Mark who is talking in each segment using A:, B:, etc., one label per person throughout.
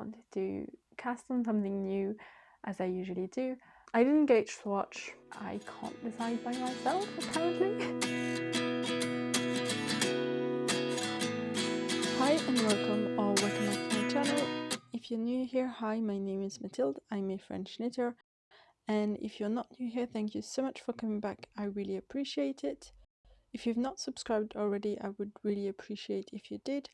A: wanted to cast on something new, as I usually do. I didn't gauge swatch. I can't decide by myself, apparently. Hi and welcome back to my channel. If you're new here, hi, my name is Mathilde. I'm a French knitter. And if you're not new here, thank you so much for coming back. I really appreciate it. If you've not subscribed already, I would really appreciate if you did.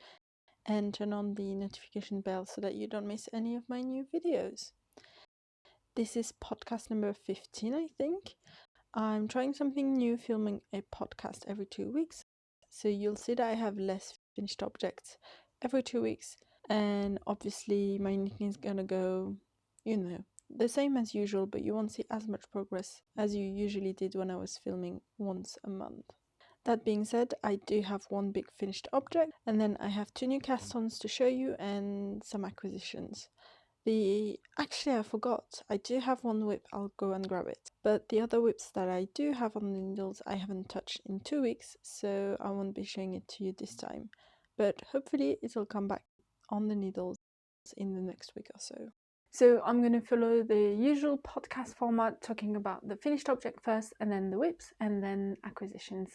A: And turn on the notification bell so that you don't miss any of my new videos. This is podcast number 15, I think. I'm trying something new, filming a podcast every 2 weeks. So you'll see that I have less finished objects every 2 weeks. And obviously my knitting is gonna go, the same as usual, but you won't see as much progress as you usually did when I was filming once a month. That being said, I do have one big finished object, and then I have 2 new cast-ons to show you and some acquisitions. Actually, I forgot, I do have one whip, I'll go and grab it. But the other whips that I do have on the needles I haven't touched in 2 weeks, so I won't be showing it to you this time. But hopefully it'll come back on the needles in the next week or so. So I'm going to follow the usual podcast format, talking about the finished object first, and then the whips, and then acquisitions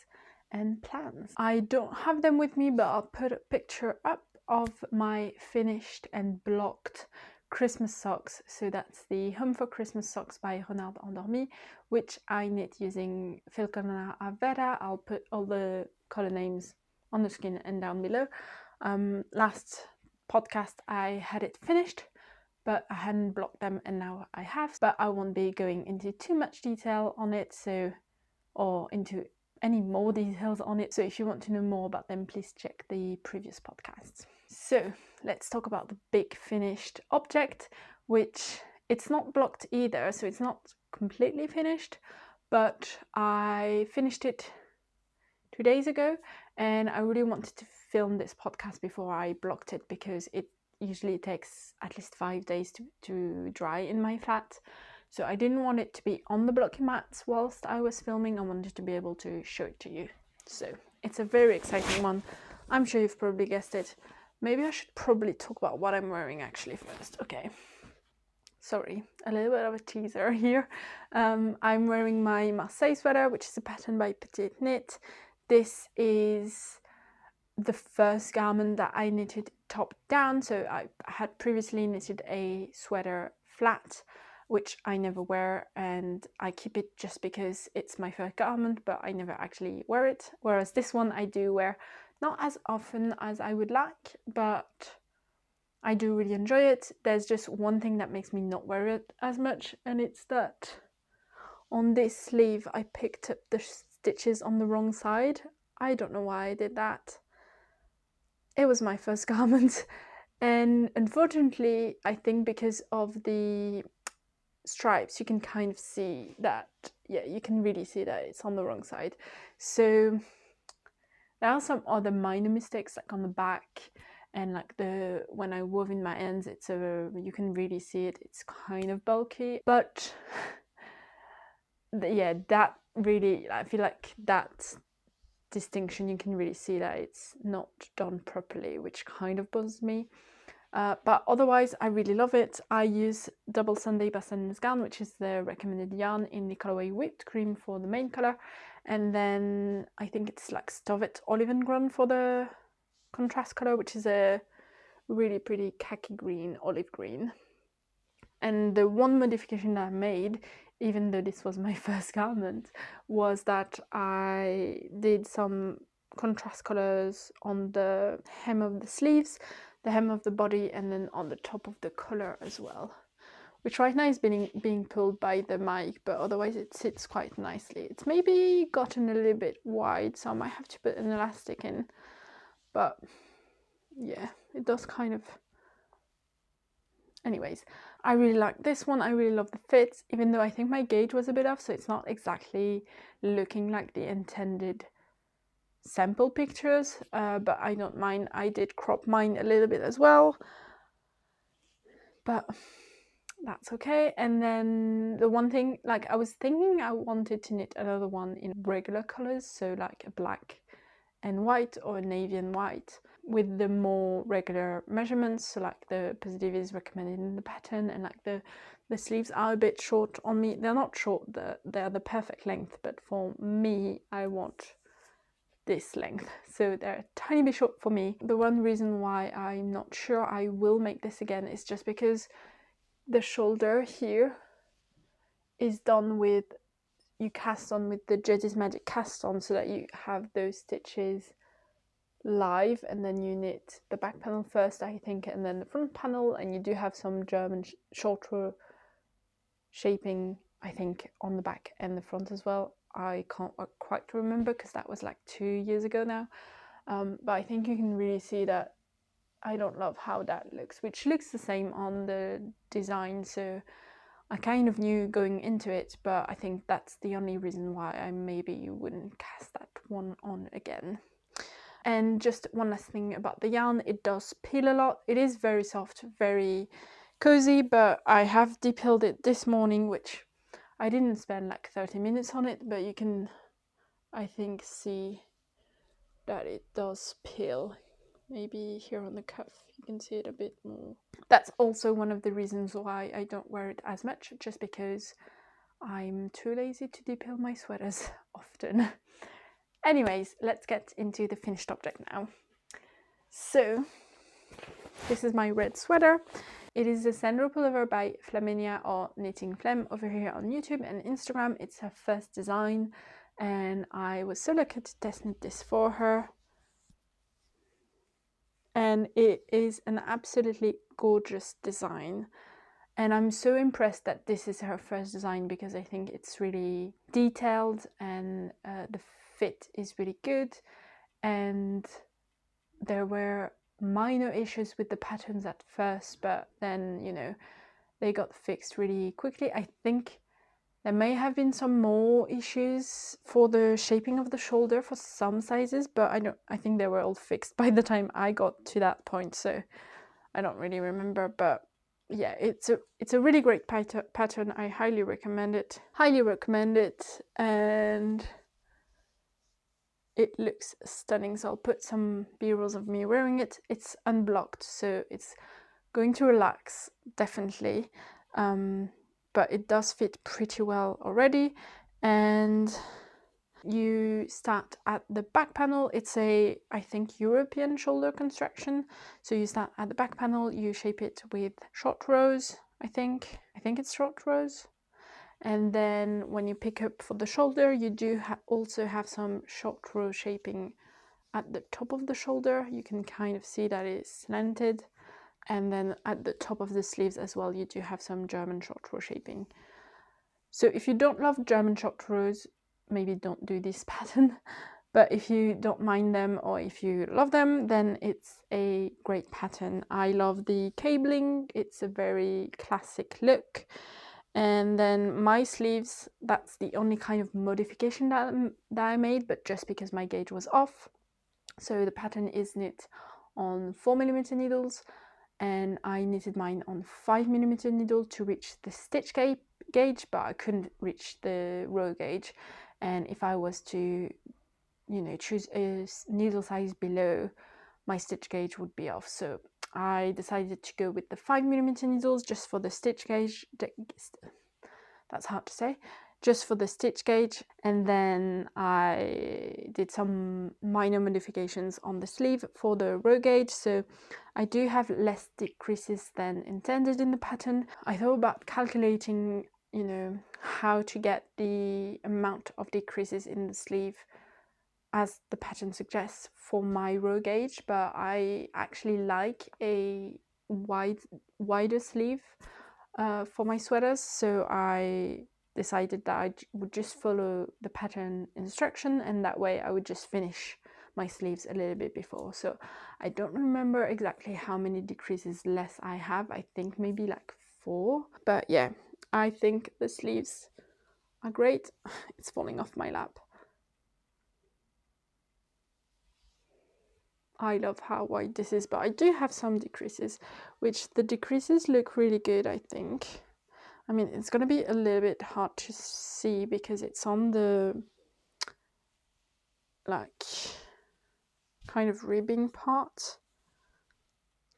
A: and plans. I don't have them with me, but I'll put a picture up of my finished and blocked Christmas socks. So that's the Home for Christmas socks by Renarde Endormie, which I knit using Filcolana Arwetta. I'll put all the color names on the screen and down below. Last podcast I had it finished, but I hadn't blocked them, and now I have. But I won't be going into too much detail on it, or into any more details on it. So if you want to know more about them, please check the previous podcasts. So let's talk about the big finished object, which it's not blocked either, so it's not completely finished, but I finished it 2 days ago, and I really wanted to film this podcast before I blocked it, because it usually takes at least 5 days to dry in my flat. So I didn't want it to be on the blocking mats whilst I was filming. I wanted to be able to show it to you. So it's a very exciting one. I'm sure you've probably guessed it. Maybe I should probably talk about what I'm wearing actually first. Okay. Sorry, a little bit of a teaser here. I'm wearing my Marseille sweater, which is a pattern by Petite knit. This is the first garment that I knitted top down. So I had previously knitted a sweater flat, which I never wear, and I keep it just because it's my first garment, but I never actually wear it. Whereas this one I do wear, not as often as I would like, but I do really enjoy it. There's just one thing that makes me not wear it as much, and it's that on this sleeve I picked up the stitches on the wrong side. I don't know why I did that. It was my first garment, and unfortunately I think because of the stripes you can kind of see that, yeah, you can really see that it's on the wrong side. So there are some other minor mistakes, like on the back, and like when I wove in my ends, you can really see it's kind of bulky, but yeah, that really, I feel like that distinction, you can really see that it's not done properly, which kind of bugs me. But otherwise I really love it. I use Double Sunday by Sandnes Garn, which is the recommended yarn in the colorway Whipped Cream for the main color, and then I think it's like Stovet Olivengronn for the contrast color, which is a really pretty khaki green, olive green. And the one modification that I made, even though this was my first garment, was that I did some contrast colors on the hem of the sleeves, the hem of the body, and then on the top of the collar as well, which right now is being pulled by the mic, but otherwise it sits quite nicely. It's maybe gotten a little bit wide, so I might have to put an elastic in, but yeah, it does kind of. Anyways, I really like this one. I really love the fit, even though I think my gauge was a bit off, so it's not exactly looking like the intended sample pictures, but I don't mind. I did crop mine a little bit as well, but that's okay. And then the one thing, like, I was thinking I wanted to knit another one in regular colors, so like a black and white or a navy and white, with the more regular measurements, so like the positive is recommended in the pattern, and like the sleeves are a bit short on me. They're not short, they're the perfect length, but for me I want this length, so they're a tiny bit short for me. The one reason why I'm not sure I will make this again is just because the shoulder here is done with, you cast on with the Jetty's Magic cast on, so that you have those stitches live, and then you knit the back panel first, I think, and then the front panel, and you do have some German short row shaping, I think, on the back and the front as well. I can't quite remember because that was like 2 years ago now, but I think you can really see that I don't love how that looks, which looks the same on the design, so I kind of knew going into it, but I think that's the only reason why I maybe wouldn't cast that one on again. And just one last thing about the yarn, it does peel a lot. It is very soft, very cozy, but I have depilled it this morning, which I didn't spend like 30 minutes on it, but you can, I think, see that it does peel. Maybe here on the cuff you can see it a bit more. That's also one of the reasons why I don't wear it as much, just because I'm too lazy to depill my sweaters often. Anyways, let's get into the finished object now. So this is my red sweater. It is a Sandro Pullover by Flaminia, or Knitting Flem over here on YouTube and Instagram. It's her first design, and I was so lucky to test knit this for her. And it is an absolutely gorgeous design. And I'm so impressed that this is her first design, because I think it's really detailed, and the fit is really good. And there were minor issues with the patterns at first, but then, you know, they got fixed really quickly. I think there may have been some more issues for the shaping of the shoulder for some sizes, but I think they were all fixed by the time I got to that point, so I don't really remember. But yeah, it's a really great pattern. I highly recommend it. And it looks stunning. So I'll put some b-rolls of me wearing it. It's unblocked, so it's going to relax, definitely. But it does fit pretty well already. And you start at the back panel. It's a, I think, European shoulder construction. So you start at the back panel, you shape it with short rows, I think it's short rows. And then when you pick up for the shoulder, you do also have some short row shaping at the top of the shoulder. You can kind of see that it's slanted. And then at the top of the sleeves as well, you do have some German short row shaping. So if you don't love German short rows, maybe don't do this pattern. But if you don't mind them, or if you love them, then it's a great pattern. I love the cabling. It's a very classic look. And then my sleeves, that's the only kind of modification that I made, but just because my gauge was off. So the pattern is knit on 4mm needles, and I knitted mine on 5mm needle to reach the stitch gauge, but I couldn't reach the row gauge. And if I was to, you know, choose a needle size below, my stitch gauge would be off. So I decided to go with the 5mm needles just for the stitch gauge. That's hard to say. Just for the stitch gauge. And then I did some minor modifications on the sleeve for the row gauge. So I do have less decreases than intended in the pattern. I thought about calculating, you know, how to get the amount of decreases in the sleeve as the pattern suggests for my row gauge, but I actually like a wider sleeve for my sweaters, so I decided that I would just follow the pattern instruction, and that way I would just finish my sleeves a little bit before. So I don't remember exactly how many decreases less I have. I think maybe like 4, but yeah, I think the sleeves are great. It's falling off my lap. I love how wide this is, but I do have some decreases, which the decreases look really good, I think. I mean, it's going to be a little bit hard to see because it's on the, like, kind of ribbing part.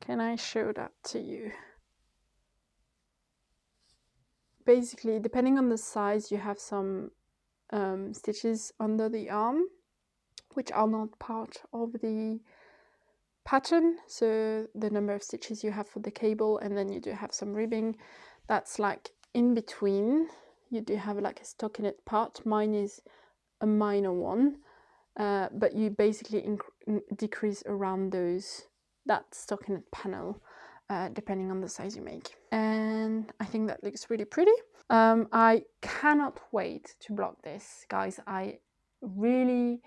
A: Can I show that to you? Basically, depending on the size, you have some stitches under the arm, which are not part of the pattern. So the number of stitches you have for the cable, and then you do have some ribbing that's like in between. You do have like a stockinette part. Mine is a minor one, but you basically decrease around that stockinette panel, depending on the size you make. And I think that looks really pretty. I cannot wait to block this, guys. I really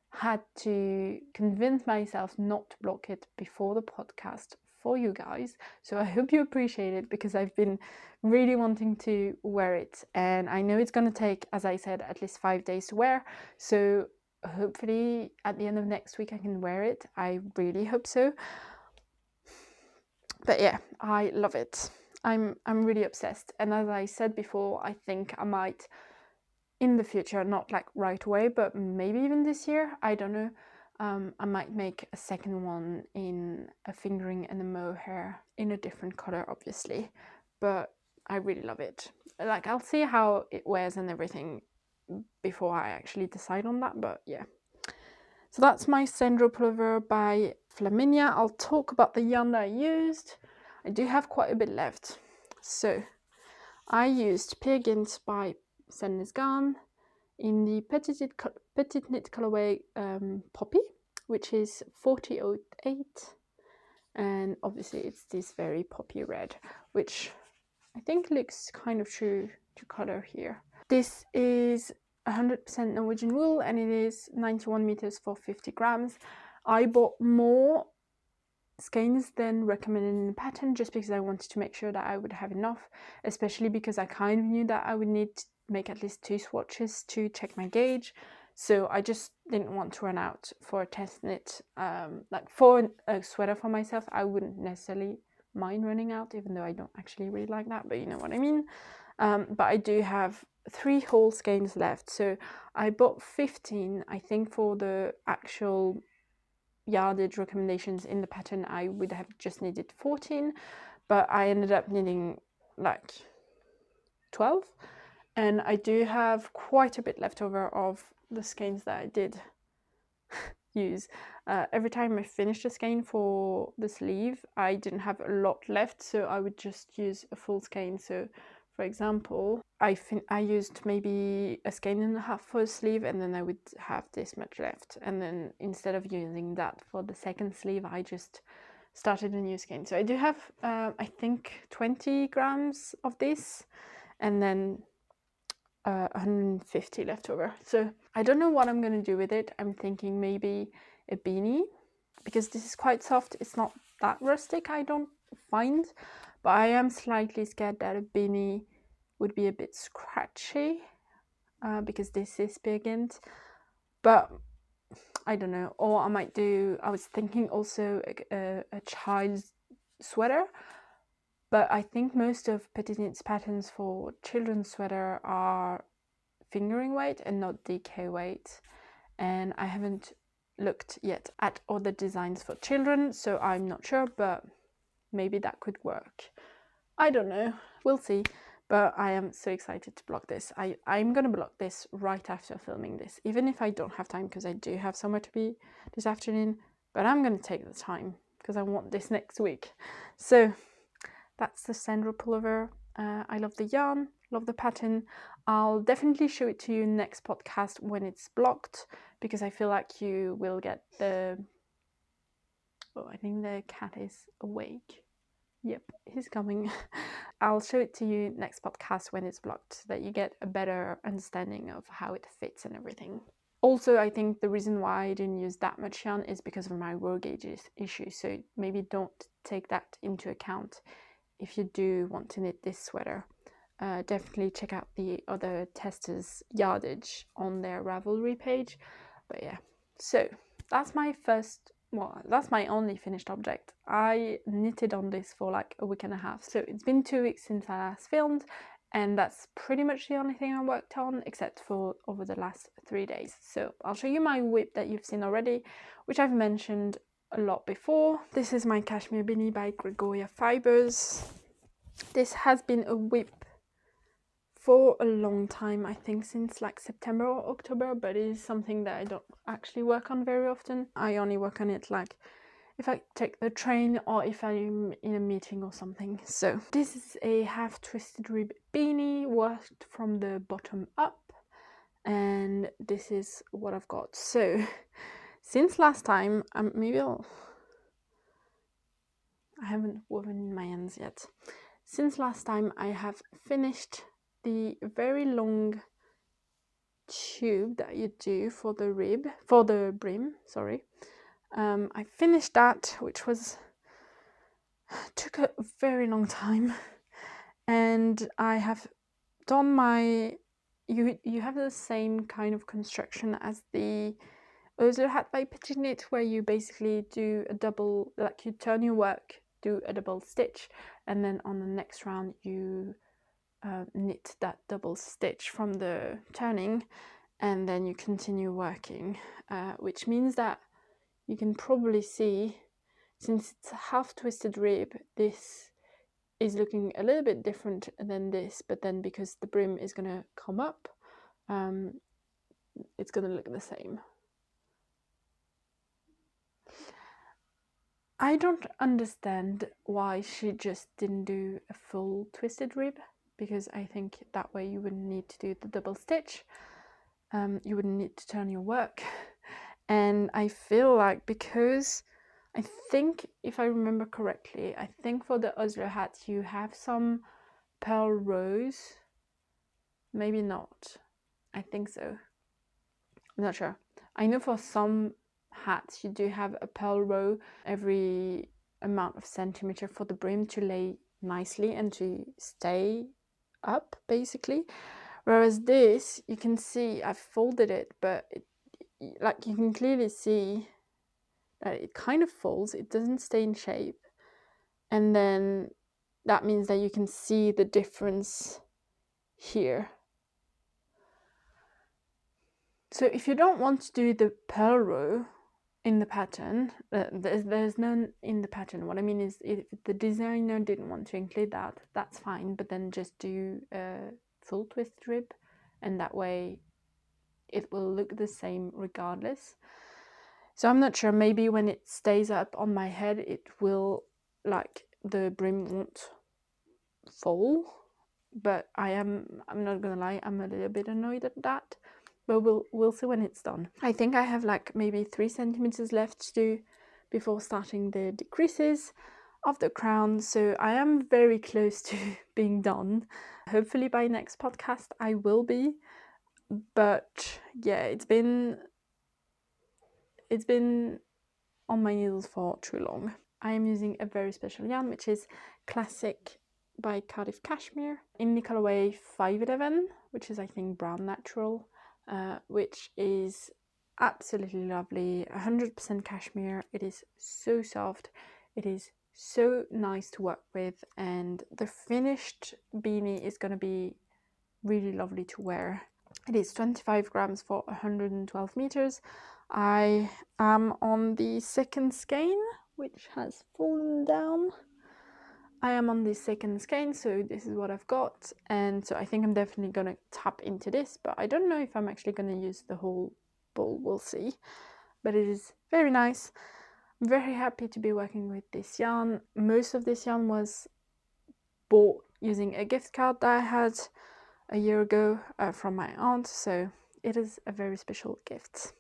A: had to convince myself not to block it before the podcast for you guys. So I hope you appreciate it, because I've been really wanting to wear it. And I know it's going to take, as I said, at least 5 days to wear. So hopefully at the end of next week I can wear it. I really hope so. But yeah, I love it. I'm really obsessed. And as I said before, I think I might in the future, not like right away, but maybe even this year, I don't know, I might make a second one in a fingering and a mohair in a different color, obviously, but I really love it. Like, I'll see how it wears and everything before I actually decide on that, but yeah. So that's my Sandro Pullover by Flaminia. I'll talk about the yarn that I used. I do have quite a bit left. So I used Gynt by Sandnes Garn in the Petite knit colorway Poppy, which is 4008, and obviously it's this very poppy red, which I think looks kind of true to color here. This is 100% Norwegian wool, and it is 91 meters for 50 grams. I bought more skeins than recommended in the pattern, just because I wanted to make sure that I would have enough, especially because I kind of knew that I would need to make at least 2 swatches to check my gauge. So I just didn't want to run out for a test knit. Like for a sweater for myself, I wouldn't necessarily mind running out, even though I don't actually really like that, but you know what I mean. But I do have 3 whole skeins left, so I bought 15. I think for the actual yardage recommendations in the pattern I would have just needed 14, but I ended up needing like 12, and I do have quite a bit left over of the skeins that I did use. Every time I finished a skein for the sleeve, I didn't have a lot left, so I would just use a full skein. So for example, I used maybe a skein and a half for a sleeve, and then I would have this much left. And then instead of using that for the second sleeve, I just started a new skein. So I do have, I think, 20 grams of this, and then 150 left over. So I don't know what I'm going to do with it. I'm thinking maybe a beanie, because this is quite soft. It's not that rustic, I don't find. But I am slightly scared that a beanie would be a bit scratchy, because this is Gynt. But I don't know. Or I might do, I was thinking also a child's sweater. But I think most of Petite Knit's patterns for children's sweater are fingering weight and not DK weight. And I haven't looked yet at other designs for children, so I'm not sure, but maybe that could work. I don't know, we'll see. But I am so excited to block this. I'm gonna block this right after filming this, even if I don't have time, because I do have somewhere to be this afternoon, but I'm gonna take the time because I want this next week. So that's the Sandro Pullover. I love the yarn, love the pattern. I'll definitely show it to you next podcast when it's blocked, because I feel like you will get the... Oh, I think the cat is awake. Yep, he's coming. I'll show it to you next podcast when it's blocked, so that you get a better understanding of how it fits and everything. Also, I think the reason why I didn't use that much yarn is because of my row gauges issue, so maybe don't take that into account if you do want to knit this sweater. Definitely check out the other testers' yardage on their Ravelry page. But yeah, so that's my first, well, that's my only finished object. I knitted on this for like a week and a half, so it's been 2 weeks since I last filmed, And that's pretty much the only thing I worked on, except for over the last 3 days. So I'll show you my whip that you've seen already, which I've mentioned a lot before. This is my Cashmere Beanie by Gregoria Fibers. This has been a whip for a long time, I think since like September or October, but it is something that I don't actually work on very often. I only work on it like if I take the train or if I'm in a meeting or something. So this is a half twisted rib beanie worked from the bottom up, and this is what I've got. So since last time, I haven't woven in my ends yet. Since last time I have finished the very long tube that you do for the brim, sorry. I finished that, which took a very long time, and I have done my, you have the same kind of construction as the Osler hat by Petite, where you basically do a double, like you turn your work, do a double stitch, and then on the next round you knit that double stitch from the turning, and then you continue working, which means that you can probably see, since it's a half twisted rib, this is looking a little bit different than this, but then because the brim is going to come up, it's going to look the same. I don't understand why she just didn't do a full twisted rib, because I think that way you wouldn't need to do the double stitch, you wouldn't need to turn your work. And I feel like, because I think, if I remember correctly, I think for the Osler hat you have some pearl rose, maybe not, I think so, I'm not sure. I know for some hats you do have a pearl row every amount of centimeter for the brim to lay nicely and to stay up, basically. Whereas this, you can see I've folded it, but like you can clearly see that it kind of folds, it doesn't stay in shape, and then that means that you can see the difference here. So if you don't want to do the pearl row in the pattern, there's none in the pattern. What I mean is, if the designer didn't want to include that, that's fine, but then just do a full twist rib, and that way it will look the same regardless. So I'm not sure, maybe when it stays up on my head it will, like, the brim won't fall, but I'm not gonna lie, I'm a little bit annoyed at that, but we'll see when it's done. I think I have like maybe 3 centimeters left to do before starting the decreases of the crown, so I am very close to being done. Hopefully by next podcast I will be, but yeah, it's been on my needles for too long. I am using a very special yarn, which is Classic by Cardiff Cashmere in the colorway 511, which is I think brown natural, which is absolutely lovely. 100% cashmere. It is so soft, it is so nice to work with, and the finished beanie is going to be really lovely to wear. It is 25 grams for 112 meters. I am on the second skein, which has fallen down. I am on the second skein, so this is what I've got, and so I think I'm definitely going to tap into this, but I don't know if I'm actually going to use the whole ball, we'll see. But it is very nice. I'm very happy to be working with this yarn. Most of this yarn was bought using a gift card that I had a year ago from my aunt, so it is a very special gift.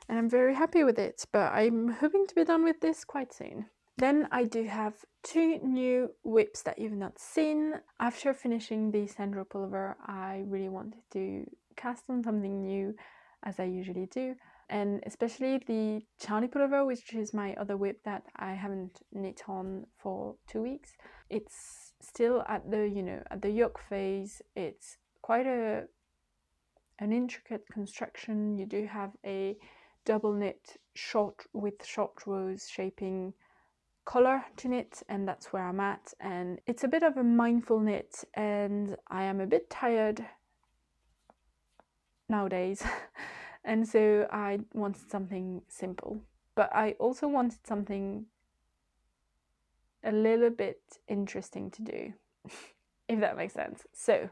A: And I'm very happy with it, but I'm hoping to be done with this quite soon. Then I do have 2 new whips that you've not seen. After finishing the Sandro Pullover, I really wanted to cast on something new, as I usually do, and especially the Charlie Pullover, which is my other whip that I haven't knit on for 2 weeks. It's still at the, at the yoke phase. It's quite an intricate construction. You do have a double knit with short rows shaping color to knit, and that's where I'm at. And it's a bit of a mindful knit, and I am a bit tired nowadays. And so I wanted something simple, but I also wanted something a little bit interesting to do, if that makes sense. So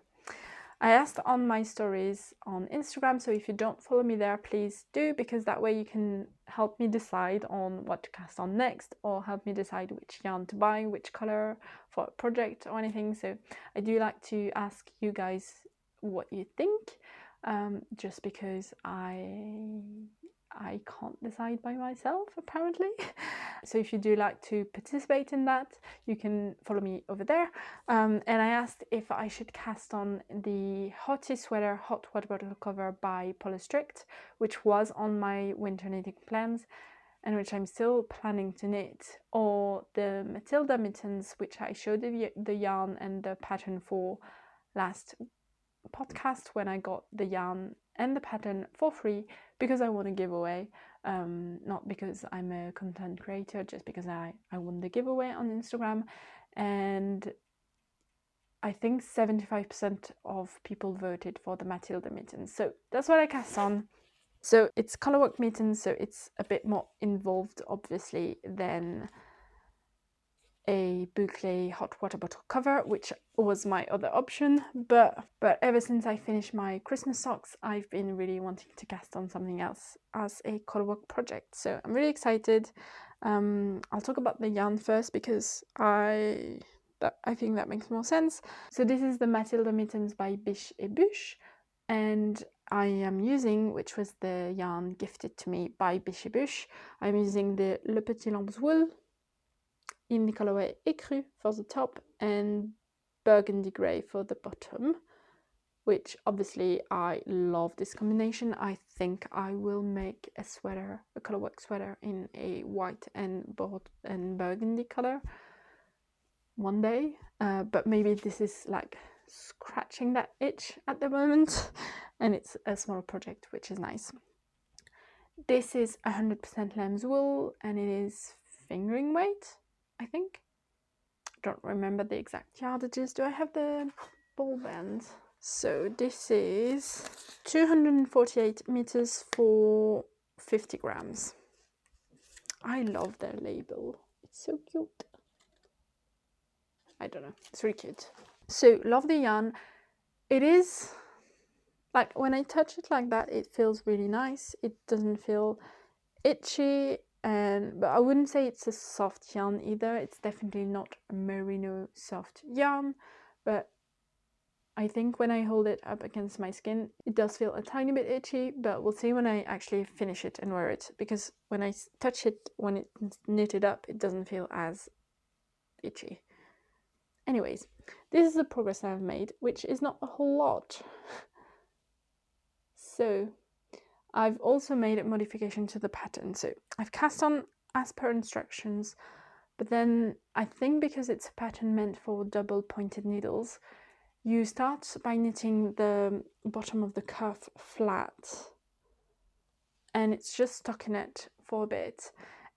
A: I asked on my stories on Instagram, so if you don't follow me there, please do, because that way you can help me decide on what to cast on next, or help me decide which yarn to buy, which color for a project or anything. So I do like to ask you guys what you think, just because I can't decide by myself, apparently. So if you do like to participate in that, you can follow me over there. And I asked if I should cast on the Hottie Sweater Hot Water Bottle Cover by Polystrict, which was on my winter knitting plans and which I'm still planning to knit, or the Matilda Mittens, which I showed the yarn and the pattern for last podcast when I got the yarn and the pattern for free because I want to give away, not because I'm a content creator, just because I won the giveaway on Instagram. And I think 75% of people voted for the Matilda Mittens, so that's what I cast on. So it's colorwork mittens, so it's a bit more involved obviously than a boucle hot water bottle cover, which was my other option, but ever since I finished my Christmas socks, I've been really wanting to cast on something else as a colorwork project, so I'm really excited. I'll talk about the yarn first because I think that makes more sense. So this is the Matilda Mittens by Biche et Bûche, and I am using, which was the yarn gifted to me by Biche et Bûche, I'm using the Le Petit Lamb's Wool in the colorway Écru for the top and burgundy grey for the bottom, which obviously I love this combination. I think I will make a sweater, a colorwork sweater in a white and burgundy color one day, but maybe this is like scratching that itch at the moment and it's a small project, which is nice. This is 100% lamb's wool and it is fingering weight, I think. Don't remember the exact yardages. Do I have the ball band? So this is 248 meters for 50 grams. I love their label. It's so cute. I don't know. It's really cute. So love the yarn. It is like when I touch it like that, it feels really nice. It doesn't feel itchy, but I wouldn't say it's a soft yarn either. It's definitely not a merino soft yarn, but I think when I hold it up against my skin, it does feel a tiny bit itchy, but we'll see when I actually finish it and wear it, because when I touch it, when it's knitted up, it doesn't feel as itchy. Anyways, this is the progress I've made, which is not a whole lot. So I've also made a modification to the pattern. So I've cast on as per instructions, but then I think because it's a pattern meant for double pointed needles, you start by knitting the bottom of the cuff flat, and it's just stockinette for a bit.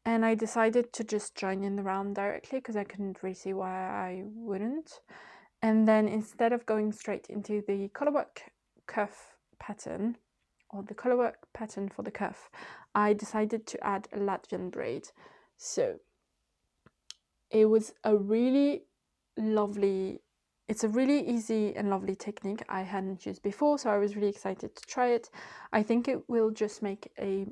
A: And I decided to just join in the round directly because I couldn't really see why I wouldn't. And then instead of going straight into the colorwork cuff pattern, or the colorwork pattern for the cuff, I decided to add a Latvian braid. So it was a really lovely, it's a really easy and lovely technique I hadn't used before, so I was really excited to try it. I think it will just make a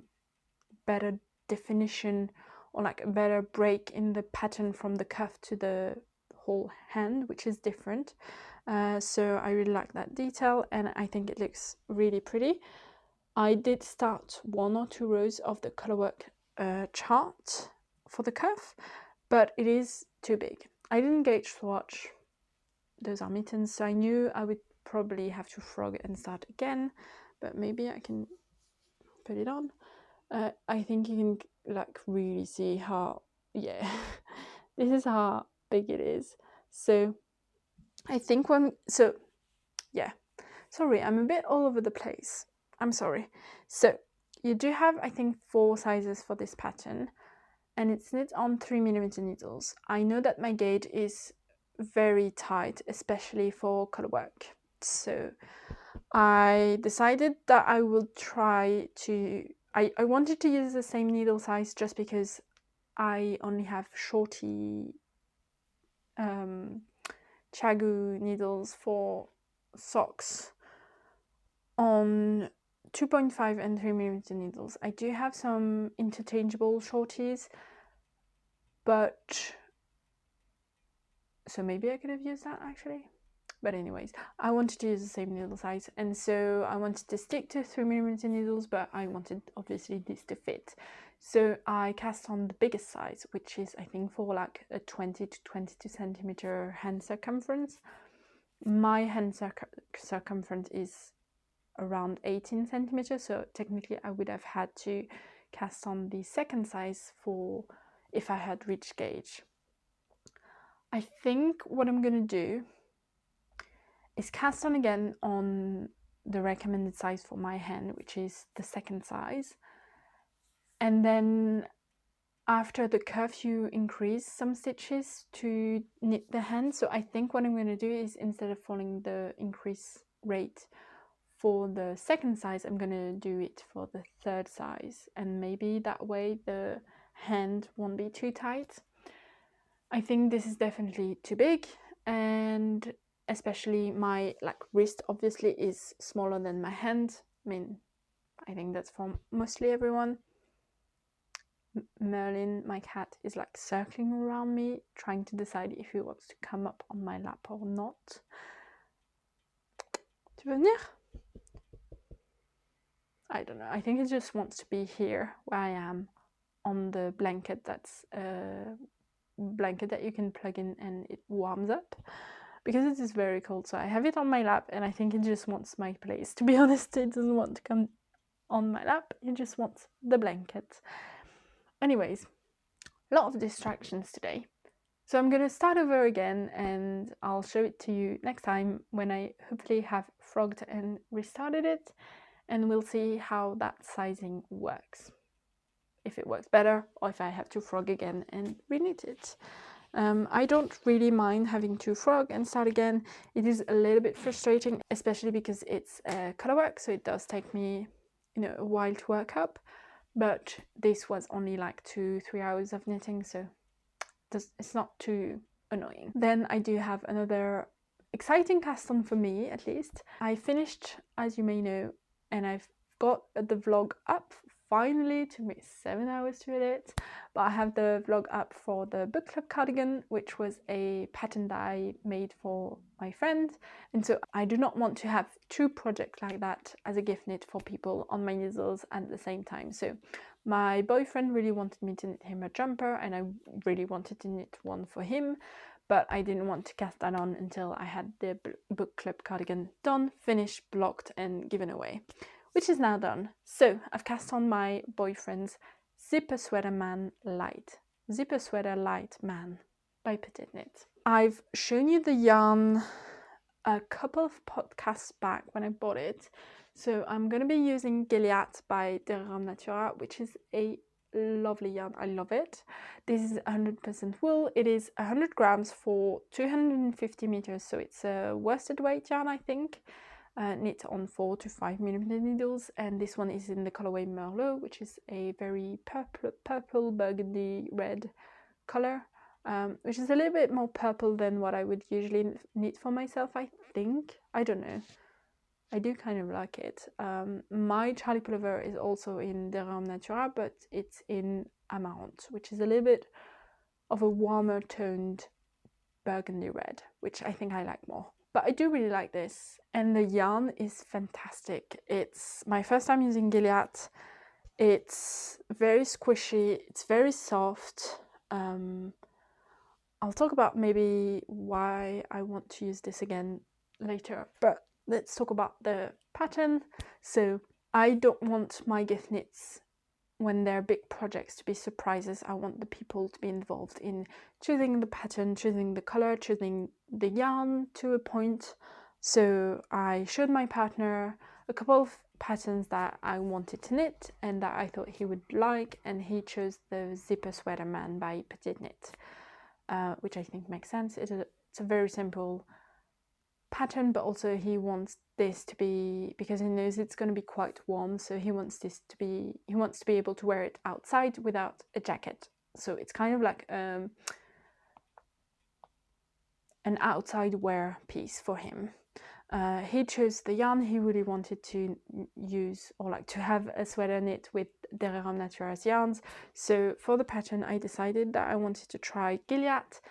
A: better definition, or like a better break in the pattern from the cuff to the whole hand, which is different. So I really like that detail and I think it looks really pretty. I did start 1 or 2 rows of the colorwork chart for the cuff, but it is too big. I didn't gauge swatch. Those are mittens, so I knew I would probably have to frog and start again, but maybe I can put it on. I think you can like really see how, yeah, this is how big it is. So I think yeah, sorry, I'm a bit all over the place. I'm sorry. So you do have, I think, 4 sizes for this pattern, and it's knit on 3mm needles. I know that my gauge is very tight, especially for colorwork. So I decided that I will try to, I wanted to use the same needle size just because I only have shorty Chagu needles for socks on 2.5 and 3mm needles. I do have some interchangeable shorties, but so maybe I could have used that actually. But anyways, I wanted to use the same needle size, and so I wanted to stick to 3mm needles, but I wanted obviously this to fit. So I cast on the biggest size, which is I think for like a 20 to 22 centimeter hand circumference. My hand circumference is around 18 centimeters, so technically I would have had to cast on the second size for if I had reached gauge. I think what I'm gonna do is cast on again on the recommended size for my hand, which is the second size, and then after the curve you increase some stitches to knit the hand. So I think what I'm going to do is, instead of following the increase rate for the second size, I'm going to do it for the third size, and maybe that way the hand won't be too tight. I think this is definitely too big, and especially my wrist obviously is smaller than my hand. I mean, I think that's for mostly everyone. Merlin, my cat, is like circling around me, trying to decide if he wants to come up on my lap or not. Tu veux venir? I don't know. I think he just wants to be here where I am, on the blanket. That's a blanket that you can plug in and it warms up, because it is very cold. So I have it on my lap, and I think it just wants my place. To be honest, it doesn't want to come on my lap. It just wants the blanket. Anyways, a lot of distractions today. So I'm going to start over again, and I'll show it to you next time when I hopefully have frogged and restarted it, and we'll see how that sizing works. If it works better, or if I have to frog again and reknit it. I don't really mind having to frog and start again. It is a little bit frustrating, especially because it's colorwork, so it does take me, a while to work up. But this was only like 2-3 hours of knitting, so it's not too annoying. Then I do have another exciting cast on for me, at least. I finished, as you may know, and I've got the vlog up finally. It took me 7 hours to edit, but I have the vlog up for the book club cardigan, which was a pattern that I made for my friend. And so I do not want to have 2 projects like that as a gift knit for people on my needles at the same time. So my boyfriend really wanted me to knit him a jumper, and I really wanted to knit one for him, but I didn't want to cast that on until I had the book club cardigan done, finished, blocked and given away, which is now done. So I've cast on my boyfriend's Zipper Sweater Man Light. Zipper Sweater Light Man by Petite. I've shown you the yarn a couple of podcasts back when I bought it. So I'm going to be using Gynt by Derram Natura, which is a lovely yarn. I love it. This is 100% wool. It is 100 grams for 250 meters, so it's a worsted weight yarn, I think. Knit on 4 to 5mm needles, and this one is in the colorway Merlot, which is a very purple burgundy red color, which is a little bit more purple than what I would usually knit for myself, I think. I don't know. I do kind of like it. My Charlie Pullover is also in Derram Natura, but it's in Amount, which is a little bit of a warmer toned burgundy red, which I think I like more. But I do really like this, and the yarn is fantastic. It's my first time using Gynt. It's very squishy, it's very soft. I'll talk about maybe why I want to use this again later, but let's talk about the pattern. So I don't want my gift knits, when they're big projects, to be surprises. I want the people to be involved in choosing the pattern, choosing the color, choosing the yarn to a point. So I showed my partner a couple of patterns that I wanted to knit and that I thought he would like, and he chose the Zipper Sweater Man by Petite, which I think makes sense. It's a very simple pattern, but also he wants this to be, because he knows it's going to be quite warm, so he wants to be able to wear it outside without a jacket. So it's kind of like an outside wear piece for him. He chose the yarn he really wanted to use, or like to have a sweater knit with Derera Natura's yarns. So for the pattern I decided that I wanted to try Gilead,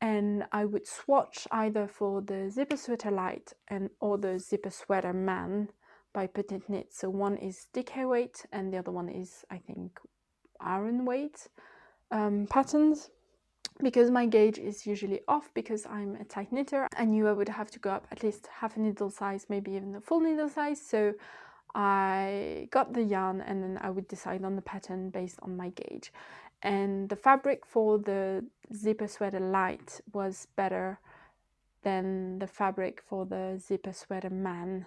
A: and I would swatch either for the Zipper Sweater Light or the Zipper Sweater Man by Petite Knit. So one is DK weight and the other one is, I think, iron weight patterns. Because my gauge is usually off because I'm a tight knitter, I knew I would have to go up at least half a needle size, maybe even a full needle size. So I got the yarn and then I would decide on the pattern based on my gauge. And the fabric for the Zipper Sweater Light was better than the fabric for the Zipper Sweater Man,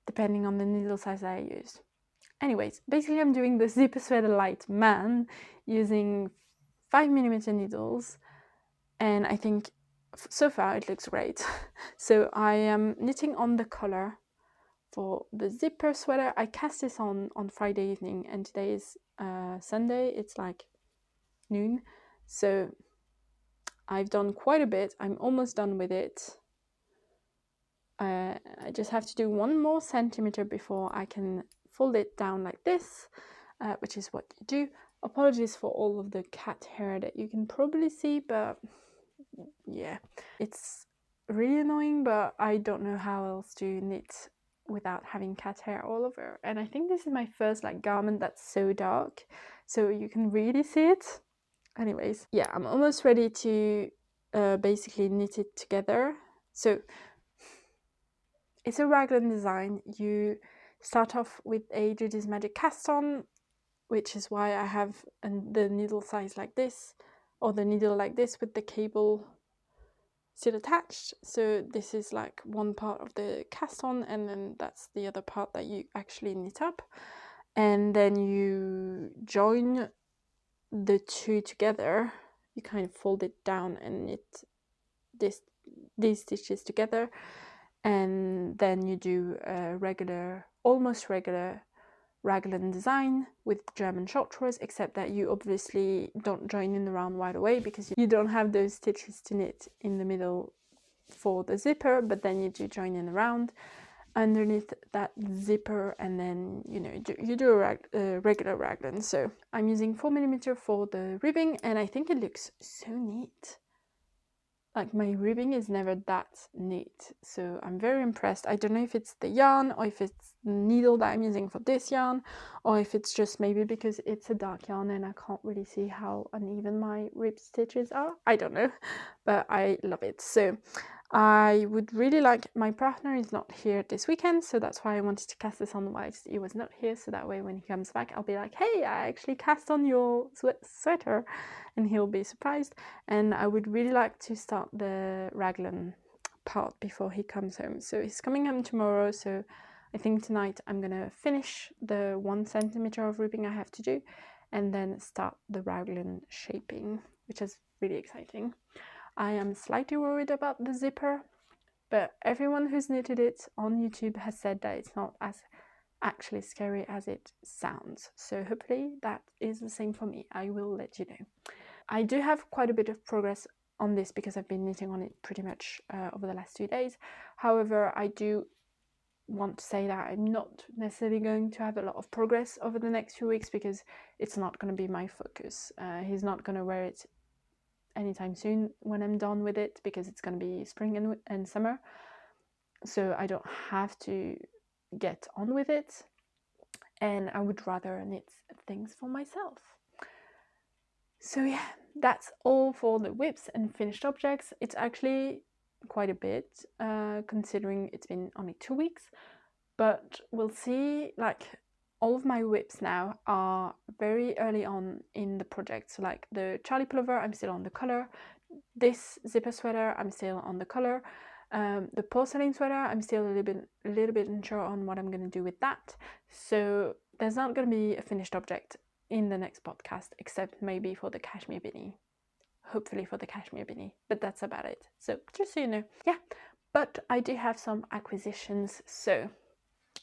A: depending on the needle size I used. Anyways, basically I'm doing the Zipper Sweater Light Man using 5mm needles, and I think so far it looks great. So I am knitting on the collar for the zipper sweater. I cast this on Friday evening, and today is Sunday. It's like noon, so I've done quite a bit. I'm almost done with it. I just have to do 1 more centimeter before I can fold it down like this, which is what you do. Apologies for all of the cat hair that you can probably see, but yeah, it's really annoying, but I don't know how else to knit without having cat hair all over. And I think this is my first like garment that's so dark, so you can really see it. Anyways, yeah, I'm almost ready to basically knit it together. So it's a raglan design. You start off with a Judy's Magic cast on, which is why I have the needle size like this, or the needle like this with the cable still attached. So this is like one part of the cast on, and then that's the other part that you actually knit up, and then you join the two together. You kind of fold it down and knit these stitches together, and then you do a regular, almost regular raglan design with German short rows, except that you obviously don't join in the round right away because you don't have those stitches to knit in the middle for the zipper, but then you do join in the round underneath that zipper, and then you do a regular raglan. So I'm using 4mm for the ribbing, and I think it looks so neat. Like, my ribbing is never that neat, so I'm very impressed. I don't know if it's the yarn or if it's the needle that I'm using for this yarn, or if it's just maybe because it's a dark yarn and I can't really see how uneven my rib stitches are. I don't know, but I love it. So I would really like, my partner is not here this weekend, so that's why I wanted to cast this on whilst he was not here, so that way when he comes back I'll be like, hey, I actually cast on your sweater, and he'll be surprised. And I would really like to start the raglan part before he comes home. So he's coming home tomorrow, so I think tonight I'm gonna finish the 1 centimeter of ribbing I have to do, and then start the raglan shaping, which is really exciting. I am slightly worried about the zipper, but everyone who's knitted it on YouTube has said that it's not as actually scary as it sounds. So hopefully that is the same for me. I will let you know. I do have quite a bit of progress on this because I've been knitting on it pretty much over the last 2 days. However, I do want to say that I'm not necessarily going to have a lot of progress over the next few weeks because it's not going to be my focus. He's not going to wear it anytime soon when I'm done with it because it's going to be spring and summer, so I don't have to get on with it, and I would rather knit things for myself. So yeah, that's all for the whips and finished objects. It's actually quite a bit considering it's been only 2 weeks, but we'll see. Like, all of my whips now are very early on in the project. So like the Charlie pullover, I'm still on the color. This zipper sweater, I'm still on the color. The porcelain sweater, I'm still a little bit unsure on what I'm going to do with that. So there's not going to be a finished object in the next podcast, except maybe for the cashmere beanie. Hopefully for the cashmere beanie, but that's about it. So just so you know, yeah. But I do have some acquisitions. So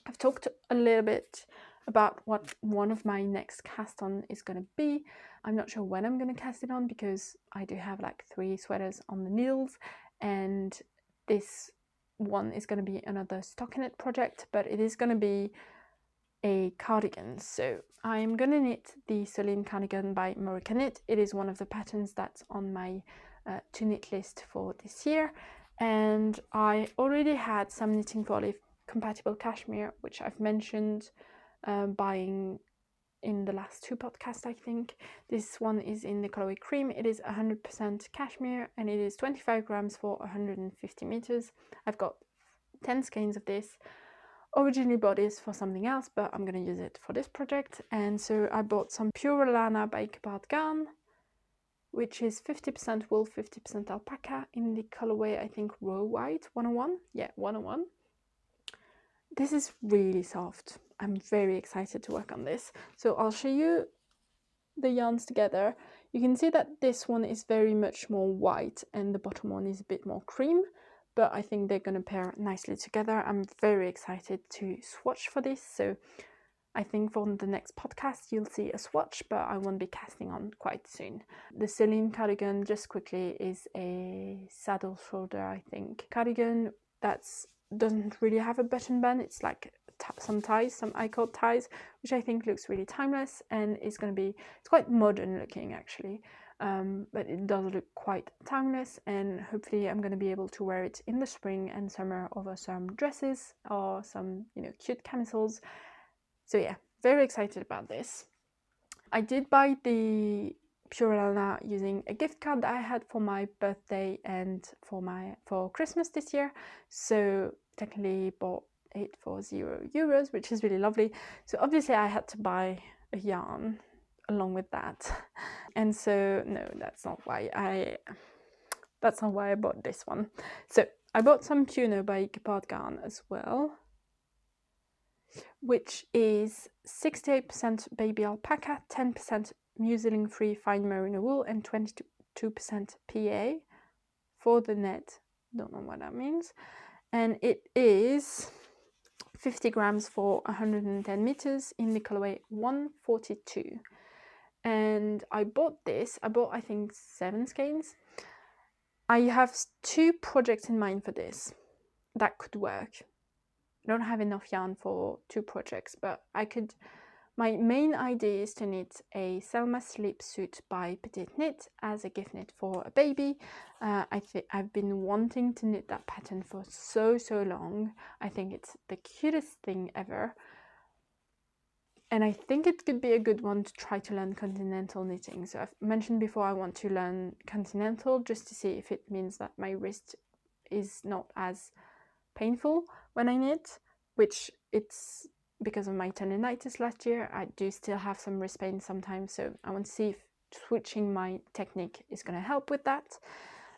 A: I've talked a little bit about what one of my next cast on is going to be. I'm not sure when I'm going to cast it on because I do have like 3 sweaters on the needles, and this one is going to be another stockinette project, but it is going to be a cardigan. So I'm going to knit the Celine cardigan by Moroccan Knit. It is one of the patterns that's on my to knit list for this year, and I already had some Knitting for Olive compatible cashmere, which I've mentioned buying in the last 2 podcasts, I think. This one is in the colorway cream. It is 100% cashmere, and it is 25 grams for 150 meters. I've got 10 skeins of this. Originally bought this for something else, but I'm going to use it for this project. And so I bought some Filcolana by Garn, which is 50% wool, 50% alpaca in the colorway, I think, Raw White 101. Yeah, 101. This is really soft. I'm very excited to work on this. So I'll show you the yarns together. You can see that this one is very much more white and the bottom one is a bit more cream, but I think they're going to pair nicely together. I'm very excited to swatch for this. So I think for the next podcast you'll see a swatch, but I won't be casting on quite soon. The Celine cardigan, just quickly, is a saddle shoulder, I think, cardigan that's doesn't really have a button band. It's like some ties, some I-cord ties, which I think looks really timeless, and it's quite modern looking actually, but it does look quite timeless, and hopefully I'm going to be able to wear it in the spring and summer over some dresses or some, you know, cute camisoles. So yeah, very excited about this. I did buy the Filcolana using a gift card that I had for my birthday and for Christmas this year. So technically bought it for €0, which is really lovely. So obviously I had to buy a yarn along with that. And so no, that's not why I bought this one. So I bought some Puno by Garn as well, which is 68% baby alpaca, 10% muslin-free fine merino wool, and 22% PA for the net. Don't know what that means. And it is 50 grams for 110 meters in the colorway 142. And I bought this. I bought, I think, 7 skeins. I have 2 projects in mind for this that could work. I don't have enough yarn for 2 projects, but my main idea is to knit a Selma sleep suit by Petite as a gift knit for a baby. I've been wanting to knit that pattern for so long. I think it's the cutest thing ever. And I think it could be a good one to try to learn continental knitting. So I've mentioned before I want to learn continental just to see if it means that my wrist is not as painful when I knit, which it's because of my tendinitis last year. I do still have some wrist pain sometimes, so I want to see if switching my technique is going to help with that.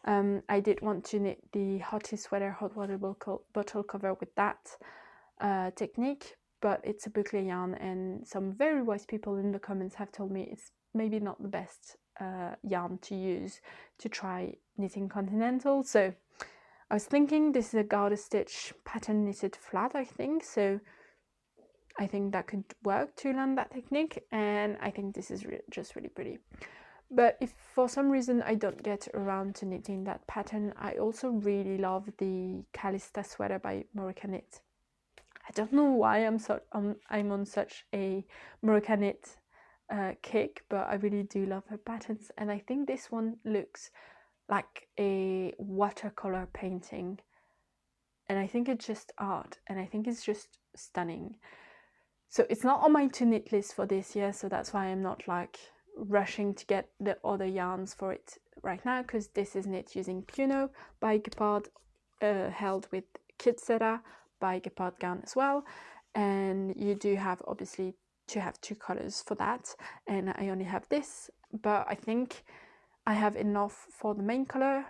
A: I did want to knit the Hottest Sweater hot water bottle cover with that technique, but it's a boucle yarn, and some very wise people in the comments have told me it's maybe not the best yarn to use to try knitting continental. So I was thinking this is a garter stitch pattern knitted flat, I think, so I think that could work to learn that technique, and I think this is just really pretty. But if for some reason I don't get around to knitting that pattern, I also really love the Calista sweater by Moroccan Knit. I don't know why I'm on such a Moroccan Knit kick, but I really do love her patterns, and I think this one looks like a watercolor painting, and I think it's just art, and I think it's just stunning. So it's not on my to knit list for this year, so that's why I'm not like rushing to get the other yarns for it right now, because this is knit using Puno by Gepard, held with Kitsera by Gepard Garn as well, and you do have obviously to have 2 colors for that, and I only have this, but I think I have enough for the main color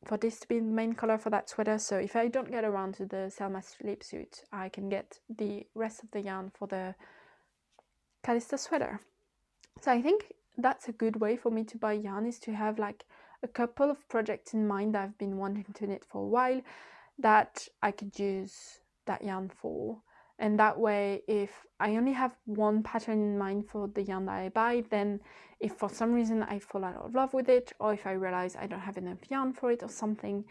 A: for this to be the main color for that sweater. So if I don't get around to the Selma sleepsuit, I can get the rest of the yarn for the Calista sweater. So I think that's a good way for me to buy yarn, is to have like a couple of projects in mind that I've been wanting to knit for a while that I could use that yarn for. And that way, if I only have one pattern in mind for the yarn that I buy, then if for some reason I fall out of love with it, or if I realize I don't have enough yarn for it or something,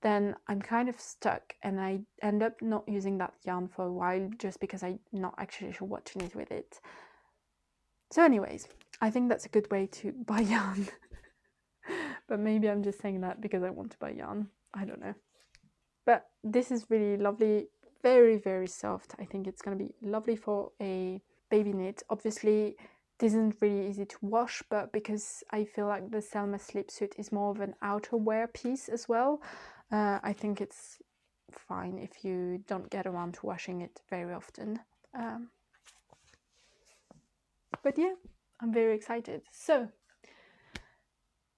A: then I'm kind of stuck and I end up not using that yarn for a while just because I'm not actually sure what to knit with it. So anyways, I think that's a good way to buy yarn. But maybe I'm just saying that because I want to buy yarn. I don't know. But this is really lovely, very, very soft. I think it's going to be lovely for a baby knit. Obviously, it isn't really easy to wash, but because I feel like the Selma sleepsuit is more of an outerwear piece as well, I think it's fine if you don't get around to washing it very often. But yeah, I'm very excited. So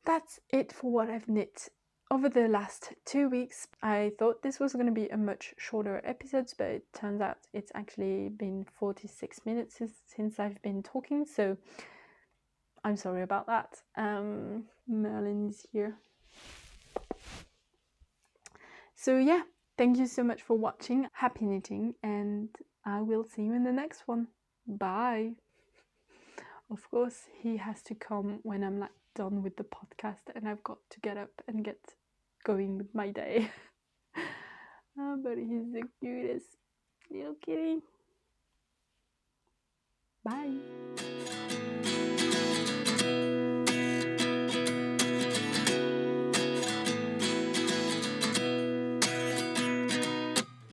A: that's it for what I've knit over the last 2 weeks. I thought this was going to be a much shorter episode, but it turns out it's actually been 46 minutes since I've been talking, so I'm sorry about that. Merlin is here. So yeah, thank you so much for watching. Happy knitting, and I will see you in the next one. Bye. Of course, he has to come when I'm like done with the podcast and I've got to get up and get going with my day. Oh, but he's the cutest little kitty. Bye.